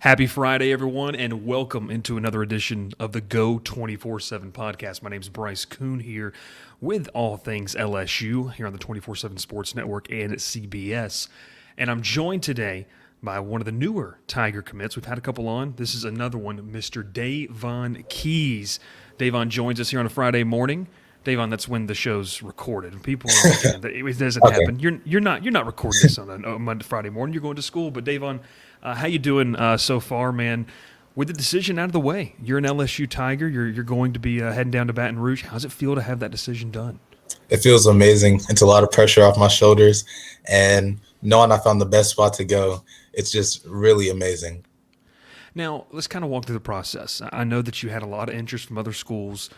Happy Friday, everyone, and welcome into another edition of the Go 24/7 podcast. My name is Bryce Koon here with all things LSU here on the 24/7 Sports Network and CBS. And I'm joined today by one of the newer Tiger commits. We've had a couple on. This is another one, Mr. Davhon Keys. Davhon joins us here on a Friday morning. Davhon, that's when the show's recorded. People understand that it doesn't Okay. happen. You're not recording this on a Monday, Friday morning. You're going to school. But Davhon, how you doing so far, man? With the decision out of the way, you're an LSU Tiger. You're going to be heading down to Baton Rouge. How's it feel to have that decision done? It feels amazing. It's a lot of pressure off my shoulders. And knowing I found the best spot to go, it's just really amazing. Now, let's kind of walk through the process. I know that you had a lot of interest from other schools.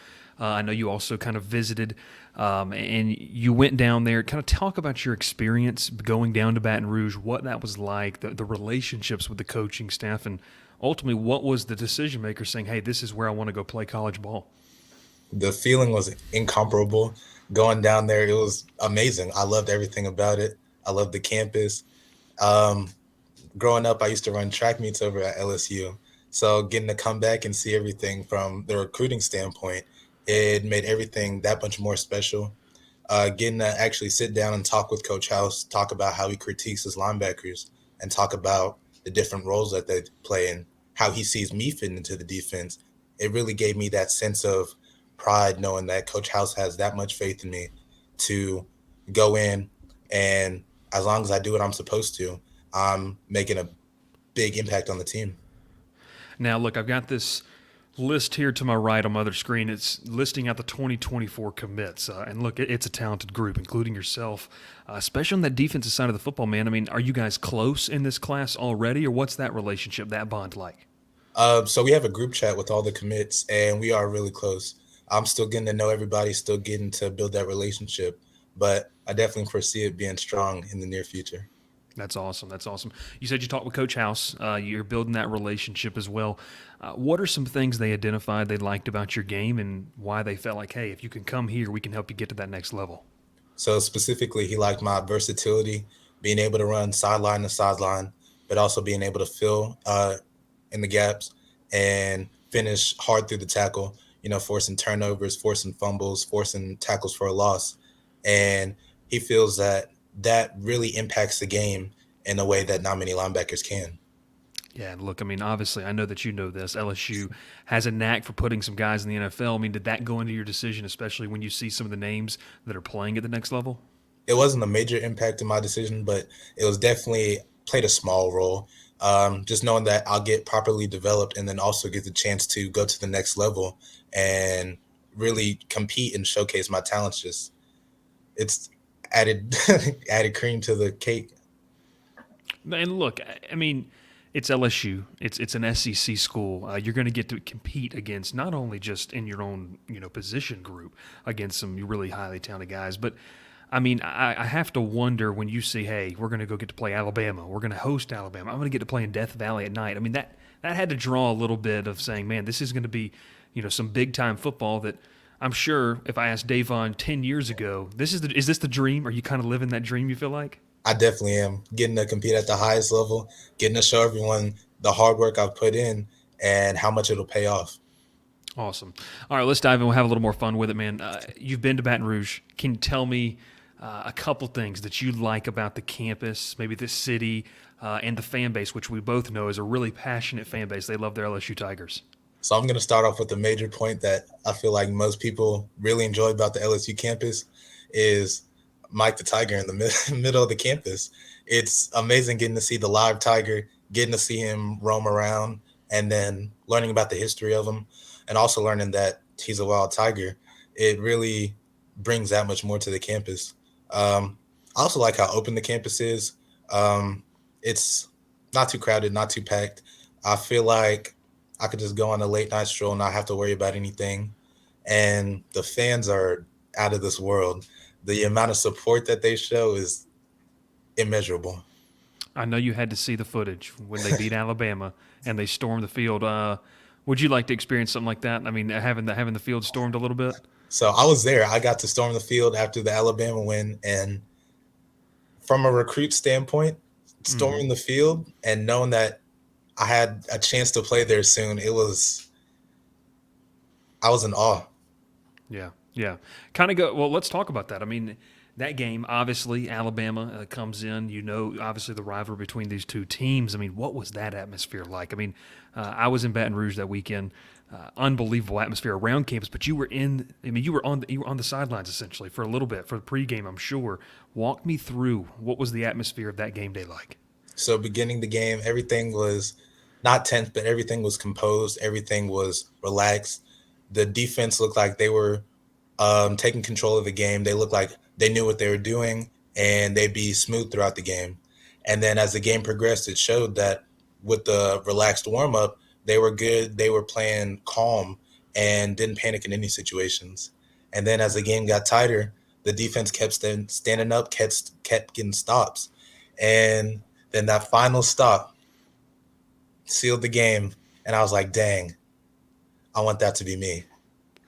I know you also kind of visited and you went down there. Kind of talk about your experience going down to Baton Rouge, what that was like, the relationships with the coaching staff, and ultimately what was the decision maker saying, hey, this is where I want to go play college ball? The feeling was incomparable. Going down there, it was amazing. I loved everything about it. I loved the campus. Um, Growing up, I used to run track meets over at LSU. So getting to come back and see everything from the recruiting standpoint, it made everything that much more special. Getting to actually sit down and talk with Coach House, talk about how he critiques his linebackers, and talk about the different roles that they play and how he sees me fitting into the defense. It really gave me that sense of pride knowing that Coach House has that much faith in me to go in, and as long as I do what I'm supposed to, I'm making a big impact on the team. Now, look, I've got this list here to my right on my other screen. It's listing out the 2024 commits. And look, it's a talented group, including yourself, especially on that defensive side of the football, man. I mean, are you guys close in this class already, or what's that relationship, that bond like? So we have a group chat with all the commits, and we are really close. I'm still getting to know everybody, still getting to build that relationship, but I definitely foresee it being strong in the near future. That's awesome. That's awesome. You said you talked with Coach House. You're building that relationship as well. What are some things they identified they liked about your game and why they felt like, hey, if you can come here, we can help you get to that next level? So specifically, he liked my versatility, being able to run sideline to sideline, but also being able to fill in the gaps and finish hard through the tackle. Forcing turnovers, forcing fumbles, forcing tackles for a loss, and he feels that that really impacts the game in a way that not many linebackers can. Yeah, look, I mean, obviously, I know that you know this. LSU has a knack for putting some guys in the NFL. I mean, did that go into your decision, especially when you see some of the names that are playing at the next level? It wasn't a major impact in my decision, but it was definitely played a small role. Just knowing that I'll get properly developed and then also get the chance to go to the next level and really compete and showcase my talents. Just it's added added cream to the cake. And look, I mean, it's LSU. It's an SEC school. You're going to get to compete against not only just in your own position group against some really highly talented guys, but I mean, I have to wonder when you see, hey, we're going to go get to play Alabama. We're going to host Alabama. I'm going to get to play in Death Valley at night. I mean, that had to draw a little bit of saying, man, this is going to be some big time football that. I'm sure if I asked Davon 10 years ago, is this the dream? Are you kind of living that dream, you feel like? I definitely am getting to compete at the highest level, getting to show everyone the hard work I've put in and how much it'll pay off. Awesome. All right, let's dive in. We'll have a little more fun with it, man. You've been to Baton Rouge. Can you tell me a couple things that you like about the campus, maybe the city, and the fan base, which we both know is a really passionate fan base. They love their LSU Tigers. So I'm going to start off with a major point that I feel like most people really enjoy about the LSU campus is Mike the Tiger in the middle of the campus. It's amazing getting to see the live tiger, getting to see him roam around, and then learning about the history of him, and also learning that he's a wild tiger. It really brings that much more to the campus. I also like how open the campus is. Um, it's not too crowded, not too packed. I feel like I could just go on a late night stroll and not have to worry about anything. And the fans are out of this world. The amount of support that they show is immeasurable. I know you had to see the footage when they beat Alabama and they stormed the field. Would you like to experience something like that? I mean, having the field stormed a little bit. So I was there. I got to storm the field after the Alabama win. And from a recruit standpoint, Mm-hmm. storming the field and knowing that I had a chance to play there soon. I was in awe. Yeah, yeah. Kind of go. Well, let's talk about that. I mean, that game, obviously, Alabama comes in. You know, obviously the rivalry between these two teams. I mean, what was that atmosphere like? I mean, I was in Baton Rouge that weekend. Unbelievable atmosphere around campus, but you were in. I mean, you were on the sidelines essentially for a little bit for the pregame. I'm sure. Walk me through what was the atmosphere of that game day like. So beginning the game, everything was not tense, but everything was composed. Everything was relaxed. The defense looked like they were taking control of the game. They looked like they knew what they were doing, and they'd be smooth throughout the game. And then as the game progressed, it showed that with the relaxed warm up, they were good. They were playing calm and didn't panic in any situations. And then as the game got tighter, the defense kept standing up, kept getting stops, and then that final stop sealed the game. And I was like, dang, I want that to be me.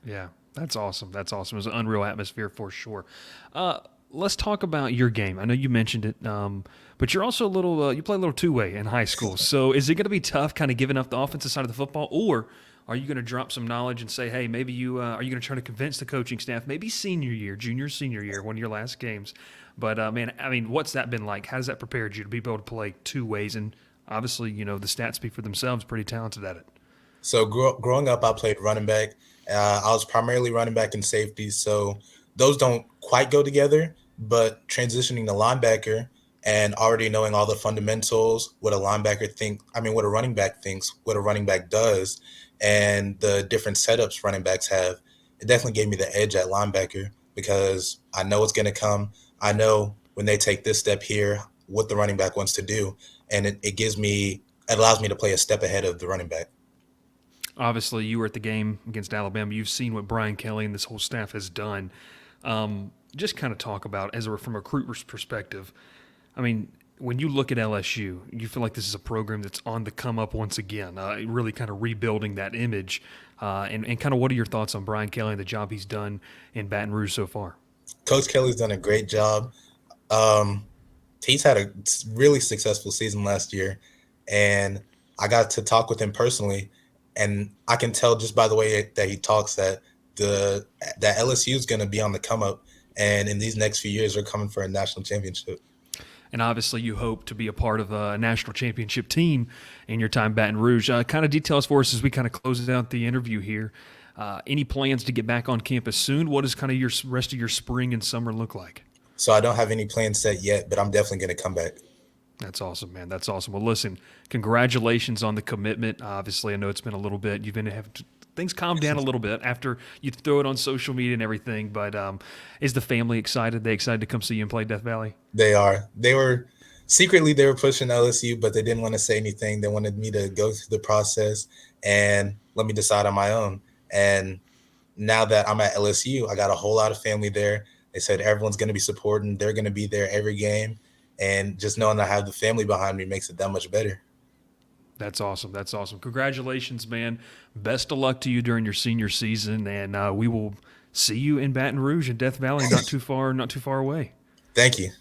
Yeah, that's awesome. That's awesome. It was an unreal atmosphere for sure. Uh, let's talk about your game. I know you mentioned it, but you're also a little. You play a little two way in high school. So is it going to be tough, kind of giving up the offensive side of the football, or are you going to drop some knowledge and say, hey, maybe you are you going to try to convince the coaching staff, maybe senior year, junior, senior year, one of your last games? But man, I mean, what's that been like? How has that prepared you to be able to play two ways? And obviously, you know, the stats speak for themselves. Pretty talented at it. So growing up, I played running back. I was primarily running back and safety. So those don't quite go together. But transitioning to linebacker and already knowing all the fundamentals, what a linebacker think, I mean, what a running back thinks, what a running back does, and the different setups running backs have, it definitely gave me the edge at linebacker because I know what's going to come. I know when they take this step here, what the running back wants to do, and it allows me to play a step ahead of the running back. Obviously, you were at the game against Alabama. You've seen what Brian Kelly and this whole staff has done. Just kind of talk about from a recruiter's perspective. I mean, when you look at LSU, you feel like this is a program that's on the come up once again, really kind of rebuilding that image. And kind of what are your thoughts on Brian Kelly and the job he's done in Baton Rouge so far? Coach Kelly's done a great job. Um, he's had a really successful season last year, and I got to talk with him personally, and I can tell just by the way that he talks the that LSU is going to be on the come up, and in these next few years, they're coming for a national championship. And obviously, you hope to be a part of a national championship team in your time Baton Rouge. Kind of details for us as we kind of close out the interview here. Any plans to get back on campus soon? What does kind of your rest of your spring and summer look like? So I don't have any plans set yet, but I'm definitely going to come back. That's awesome, man. That's awesome. Well, listen, congratulations on the commitment. Obviously, I know it's been a little bit. You've been have things calm down a little bit after you throw it on social media and everything. But is the family excited? They excited to come see you and play Death Valley? They are. They were secretly they were pushing LSU, but they didn't want to say anything. They wanted me to go through the process and let me decide on my own. And now that I'm at LSU, I got a whole lot of family there. They said everyone's going to be supporting. They're going to be there every game. And just knowing I have the family behind me makes it that much better. That's awesome. That's awesome. Congratulations, man. Best of luck to you during your senior season, and we will see you in Baton Rouge and Death Valley, not too far away. Thank you.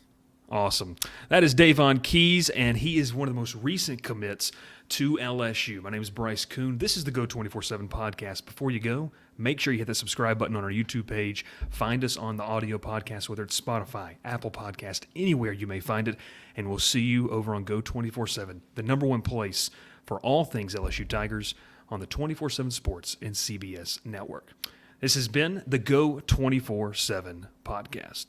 Awesome. That is Davhon Keys, and he is one of the most recent commits to LSU. My name is Bryce Koon. This is the Go 24/7 podcast. Before you go, make sure you hit the subscribe button on our YouTube page. Find us on the audio podcast, whether it's Spotify, Apple Podcast, anywhere you may find it, and we'll see you over on Go 24/7, the number one place for all things LSU Tigers on the 24/7 Sports and CBS Network. This has been the Go 24/7 podcast.